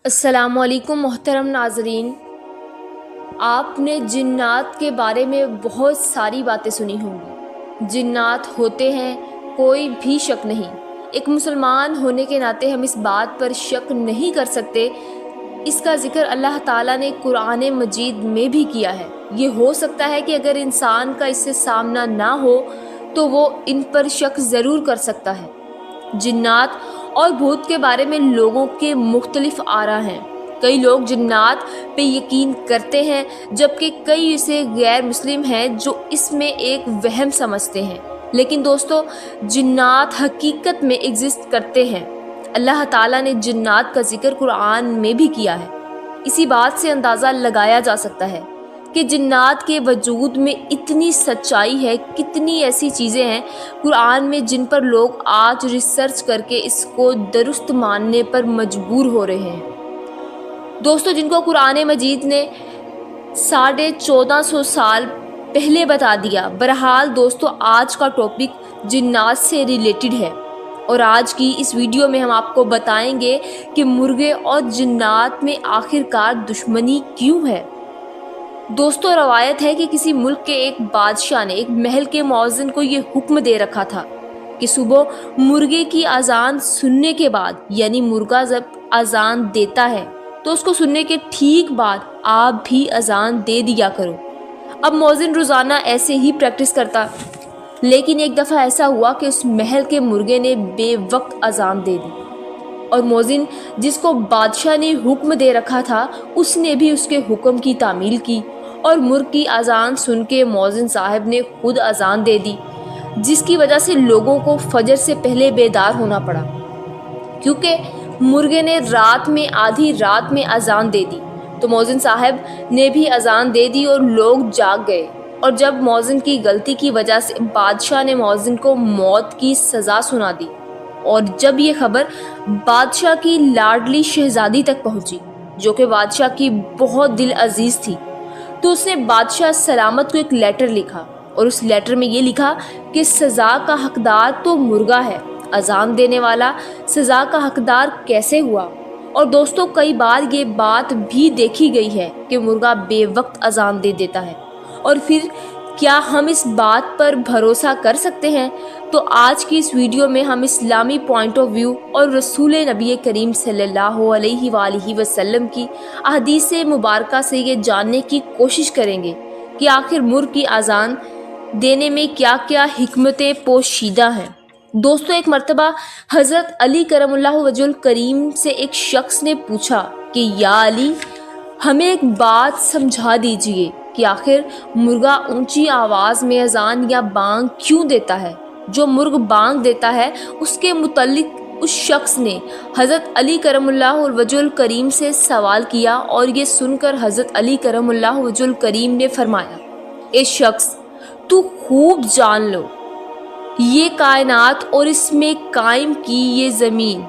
السلام علیکم محترم ناظرین، آپ نے جنات کے بارے میں بہت ساری باتیں سنی ہوں گی۔ جنات ہوتے ہیں، کوئی بھی شک نہیں۔ ایک مسلمان ہونے کے ناطے ہم اس بات پر شک نہیں کر سکتے۔ اس کا ذکر اللہ تعالیٰ نے قرآن مجید میں بھی کیا ہے۔ یہ ہو سکتا ہے کہ اگر انسان کا اس سے سامنا نہ ہو تو وہ ان پر شک ضرور کر سکتا ہے۔ جنات اور بھوت کے بارے میں لوگوں کے مختلف آراء ہیں۔ کئی لوگ جنات پہ یقین کرتے ہیں جبکہ کئی ایسے غیر مسلم ہیں جو اس میں ایک وہم سمجھتے ہیں۔ لیکن دوستو، جنات حقیقت میں ایگزسٹ کرتے ہیں۔ اللہ تعالیٰ نے جنات کا ذکر قرآن میں بھی کیا ہے۔ اسی بات سے اندازہ لگایا جا سکتا ہے کہ جنات کے وجود میں اتنی سچائی ہے، کتنی ایسی چیزیں ہیں قرآن میں جن پر لوگ آج ریسرچ کر کے اس کو درست ماننے پر مجبور ہو رہے ہیں۔ دوستو، جن کو قرآن مجید نے 1450 سال پہلے بتا دیا۔ بہرحال دوستو، آج کا ٹاپک جنات سے ریلیٹڈ ہے، اور آج کی اس ویڈیو میں ہم آپ کو بتائیں گے کہ مرغے اور جنات میں آخرکار دشمنی کیوں ہے۔ دوستو، روایت ہے کہ کسی ملک کے ایک بادشاہ نے ایک محل کے مؤذن کو یہ حکم دے رکھا تھا کہ صبح مرغے کی اذان سننے کے بعد، یعنی مرغا جب اذان دیتا ہے تو اس کو سننے کے ٹھیک بعد آپ بھی اذان دے دیا کرو۔ اب مؤذن روزانہ ایسے ہی پریکٹس کرتا، لیکن ایک دفعہ ایسا ہوا کہ اس محل کے مرغے نے بے وقت اذان دے دی، اور مؤذن جس کو بادشاہ نے حکم دے رکھا تھا اس نے بھی اس کے حکم کی تعمیل کی، اور مرغ کی اذان سن کے مؤذن صاحب نے خود اذان دے دی، جس کی وجہ سے لوگوں کو فجر سے پہلے بیدار ہونا پڑا، کیونکہ مرغے نے رات میں آدھی رات میں اذان دے دی۔ تو مؤذن صاحب نے بھی اذان دے دی اور لوگ جاگ گئے، اور جب مؤذن کی غلطی کی وجہ سے بادشاہ نے مؤذن کو موت کی سزا سنا دی، اور جب یہ خبر بادشاہ کی لاڈلی شہزادی تک پہنچی جو کہ بادشاہ کی بہت دل عزیز تھی، تو اس نے بادشاہ سلامت کو ایک لیٹر لکھا، اور اس لیٹر میں یہ لکھا کہ سزا کا حقدار تو مرغا ہے، اذان دینے والا سزا کا حقدار کیسے ہوا؟ اور دوستو، کئی بار یہ بات بھی دیکھی گئی ہے کہ مرغا بے وقت اذان دے دیتا ہے، اور پھر کیا ہم اس بات پر بھروسہ کر سکتے ہیں؟ تو آج کی اس ویڈیو میں ہم اسلامی پوائنٹ آف ویو اور رسول نبی کریم صلی اللہ علیہ وآلہ وسلم کی احادیث مبارکہ سے یہ جاننے کی کوشش کریں گے کہ آخر مرغ کی اذان دینے میں کیا کیا حکمتیں پوشیدہ ہیں۔ دوستو، ایک مرتبہ حضرت علی کرم اللہ وجہ الکریم سے ایک شخص نے پوچھا کہ یا علی، ہمیں ایک بات سمجھا دیجئے کہ آخر مرغا اونچی آواز میں اذان یا بانگ کیوں دیتا ہے؟ جو مرغ بانگ دیتا ہے اس کے متعلق اس شخص نے حضرت علی کرم اللہ وجہ الکریم سے سوال کیا، اور یہ سن کر حضرت علی کرم اللہ وجہ الکریم نے فرمایا، اے شخص، تو خوب جان لو، یہ کائنات اور اس میں قائم کی یہ زمین،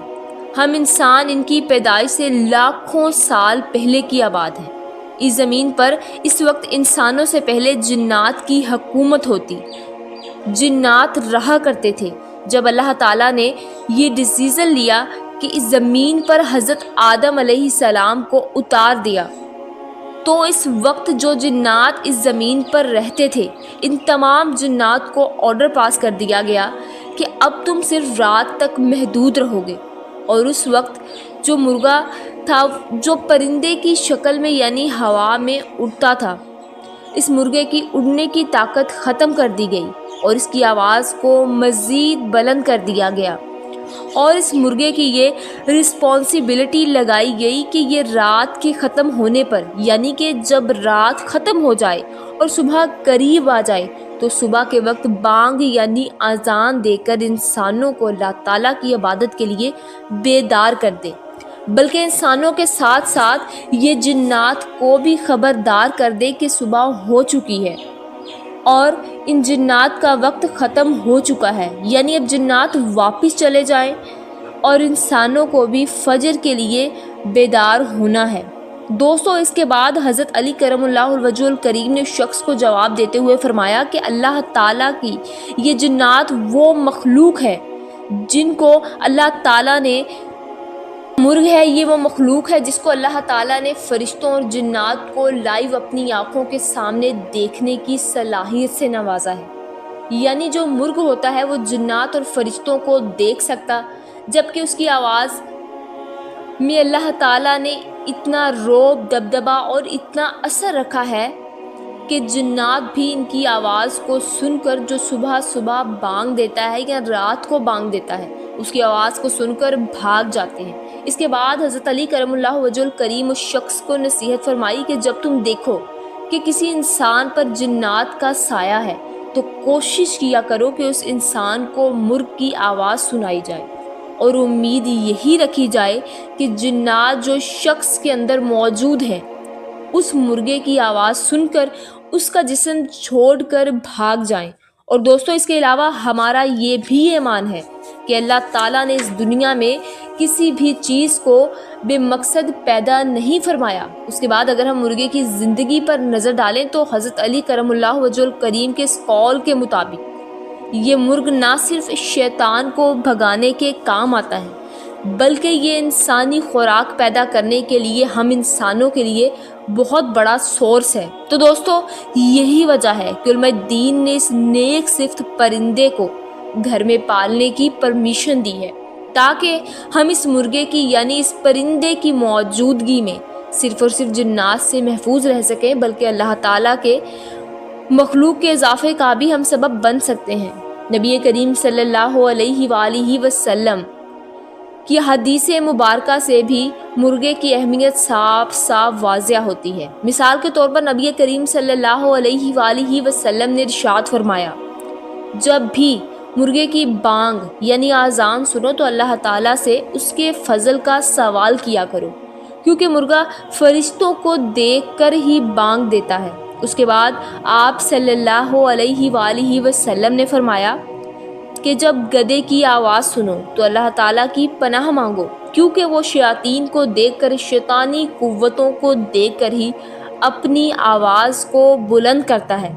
ہم انسان ان کی پیدائش سے لاکھوں سال پہلے کی آباد ہیں۔ اس زمین پر اس وقت انسانوں سے پہلے جنات کی حکومت ہوتی، جنات رہا کرتے تھے۔ جب اللہ تعالیٰ نے یہ ڈیسیژن لیا کہ اس زمین پر حضرت آدم علیہ السلام کو اتار دیا، تو اس وقت جو جنات اس زمین پر رہتے تھے، ان تمام جنات کو آرڈر پاس کر دیا گیا کہ اب تم صرف رات تک محدود رہو گے، اور اس وقت جو مرغا تھا جو پرندے کی شکل میں یعنی ہوا میں اڑتا تھا، اس مرغے کی اڑنے کی طاقت ختم کر دی گئی، اور اس کی آواز کو مزید بلند کر دیا گیا، اور اس مرغے کی یہ رسپانسبلٹی لگائی گئی کہ یہ رات کے ختم ہونے پر، یعنی کہ جب رات ختم ہو جائے اور صبح قریب آ جائے، تو صبح کے وقت بانگ یعنی اذان دے کر انسانوں کو اللہ تعالیٰ کی عبادت کے لیے بیدار کر دے، بلکہ انسانوں کے ساتھ ساتھ یہ جنات کو بھی خبردار کر دے کہ صبح ہو چکی ہے اور ان جنات کا وقت ختم ہو چکا ہے، یعنی اب جنات واپس چلے جائیں، اور انسانوں کو بھی فجر کے لیے بیدار ہونا ہے۔ دوستو، اس کے بعد حضرت علی کرم اللہ وجہ الکریم نے شخص کو جواب دیتے ہوئے فرمایا کہ اللہ تعالیٰ کی یہ جنات وہ مخلوق ہے جن کو اللہ تعالیٰ نے مرغ ہے یہ وہ مخلوق ہے جس کو اللہ تعالیٰ نے فرشتوں اور جنات کو لائیو اپنی آنکھوں کے سامنے دیکھنے کی صلاحیت سے نوازا ہے۔ یعنی جو مرغ ہوتا ہے وہ جنات اور فرشتوں کو دیکھ سکتا، جبکہ اس کی آواز میں اللہ تعالیٰ نے اتنا رعب، دبدبا اور اتنا اثر رکھا ہے کہ جنات بھی ان کی آواز کو سن کر، جو صبح صبح بانگ دیتا ہے یا رات کو بانگ دیتا ہے، اس کی آواز کو سن کر بھاگ جاتے ہیں۔ اس کے بعد حضرت علی کرم اللہ وجہ الکریم اس شخص کو نصیحت فرمائی کہ جب تم دیکھو کہ کسی انسان پر جنات کا سایہ ہے تو کوشش کیا کرو کہ اس انسان کو مرغ کی آواز سنائی جائے، اور امید یہی رکھی جائے کہ جنات جو شخص کے اندر موجود ہیں اس مرغے کی آواز سن کر اس کا جسم چھوڑ کر بھاگ جائیں۔ اور دوستوں، اس کے علاوہ ہمارا یہ بھی ایمان ہے کہ اللہ تعالیٰ نے اس دنیا میں کسی بھی چیز کو بے مقصد پیدا نہیں فرمایا۔ اس کے بعد اگر ہم مرغے کی زندگی پر نظر ڈالیں تو حضرت علی کرم اللہ وجہ الکریم کے اس قول کے مطابق یہ مرغ نہ صرف شیطان کو بھگانے کے کام آتا ہے، بلکہ یہ انسانی خوراک پیدا کرنے کے لیے ہم انسانوں کے لیے بہت بڑا سورس ہے۔ تو دوستو، یہی وجہ ہے کہ علماء دین نے اس نیک صفت پرندے کو گھر میں پالنے کی پرمیشن دی ہے، تاکہ ہم اس مرغے کی یعنی اس پرندے کی موجودگی میں صرف اور صرف جنات سے محفوظ رہ سکیں، بلکہ اللہ تعالیٰ کے مخلوق کے اضافے کا بھی ہم سبب بن سکتے ہیں۔ نبی کریم صلی اللہ علیہ وآلہ وسلم کی حدیث مبارکہ سے بھی مرغے کی اہمیت صاف صاف واضح ہوتی ہے۔ مثال کے طور پر نبی کریم صلی اللہ علیہ وآلہ وسلم نے ارشاد فرمایا، جب بھی مرغے کی بانگ یعنی آذان سنو تو اللہ تعالیٰ سے اس کے فضل کا سوال کیا کرو، کیونکہ مرغا فرشتوں کو دیکھ کر ہی بانگ دیتا ہے۔ اس کے بعد آپ صلی اللہ علیہ وآلہ وسلم نے فرمایا کہ جب گدھے کی آواز سنو تو اللہ تعالیٰ کی پناہ مانگو، کیونکہ وہ شیاطین کو دیکھ کر، شیطانی قوتوں کو دیکھ کر ہی اپنی آواز کو بلند کرتا ہے۔